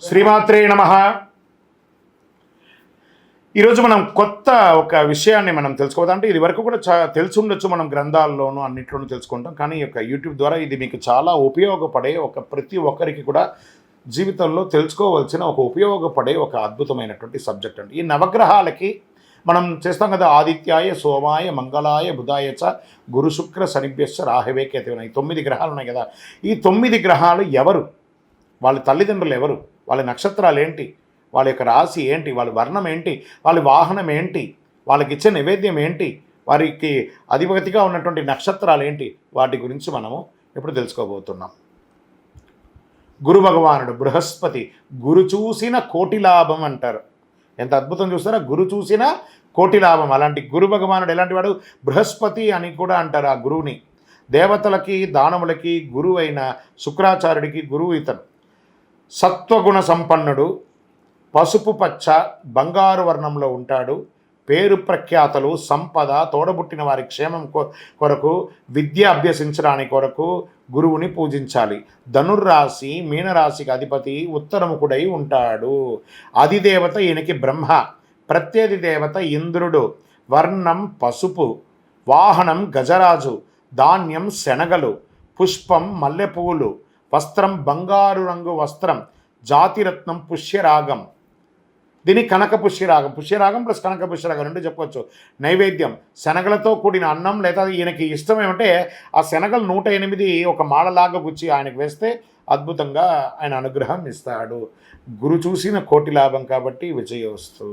శ్రీమాత్రే నమః. ఈరోజు మనం కొత్త ఒక విషయాన్ని మనం తెలుసుకోవద్దు. అంటే ఇది వరకు కూడా తెలిసి ఉండొచ్చు, మనం గ్రంథాల్లోనూ అన్నింటిలోనూ తెలుసుకుంటాం. కానీ ఈ యొక్క యూట్యూబ్ ద్వారా ఇది మీకు చాలా ఉపయోగపడే ప్రతి ఒక్కరికి కూడా జీవితంలో తెలుసుకోవాల్సిన ఉపయోగపడే ఒక అద్భుతమైనటువంటి సబ్జెక్ట్ అండి. ఈ నవగ్రహాలకి మనం చేస్తాం కదా, ఆదిత్యాయ సోమాయ మంగళాయ బుధాయ చ గురు శుక్ర శనిభ్యశ్చ రాహవే కేతువున. ఈ 9 గ్రహాలు ఉన్నాయి కదా. ఈ 9 గ్రహాలు ఎవరు, వాళ్ళ తల్లిదండ్రులు ఎవరు, వాళ్ళ నక్షత్రాలు ఏంటి, వాళ్ళ యొక్క రాశి ఏంటి, వాళ్ళ వర్ణం ఏంటి, వాళ్ళ వాహనం ఏంటి, వాళ్ళకి ఇచ్చే నైవేద్యం ఏంటి, వారికి అధిపతిగా ఉన్నటువంటి నక్షత్రాలు ఏంటి, వాటి గురించి మనము ఇప్పుడు తెలుసుకోబోతున్నాం. గురు భగవానుడు బృహస్పతి, గురు చూసిన కోటి లాభం అంటారు. ఎంత అద్భుతం చూస్తారా, గురు చూసిన కోటి లాభం. అలాంటి గురు భగవానుడు ఎలాంటి వాడు, బృహస్పతి అని కూడా అంటారు ఆ గురువుని. దేవతలకి దానవులకి గురువు అయిన శుక్రాచార్యుడికి గురువు ఇతను. సత్వగుణ సంపన్నుడు, పసుపు పచ్చ బంగారు వర్ణంలో ఉంటాడు. పేరు ప్రఖ్యాతలు, సంపద, తోడబుట్టిన వారి క్షేమం కొరకు, విద్య అభ్యసించడానికి కొరకు గురువుని పూజించాలి. ధనుర్రాశి మీనరాశికి అధిపతి ఉత్తరముఖుడై ఉంటాడు. అధిదేవత ఈయనకి బ్రహ్మ, ప్రత్యధి దేవత ఇంద్రుడు. వర్ణం పసుపు, వాహనం గజరాజు, ధాన్యం శనగలు, పుష్పం మల్లెపూలు, వస్త్రం బంగారు రంగు వస్త్రం, జాతిరత్నం పుష్యరాగం. దీని కనక పుష్యరాగం, పుష్యరాగం ప్లస్ కనక పుష్యరాగం రెండు చెప్పవచ్చు. నైవేద్యం శనగలతో కూడిన అన్నం, లేదా ఈయనకి ఇష్టం ఏమంటే ఆ శనగలు 108 ఒక మాలలాగా గుచ్చి ఆయనకు వేస్తే అద్భుతంగా ఆయన అనుగ్రహం ఇస్తాడు. గురు చూసిన కోటి లాభం కాబట్టి విజయోస్తు.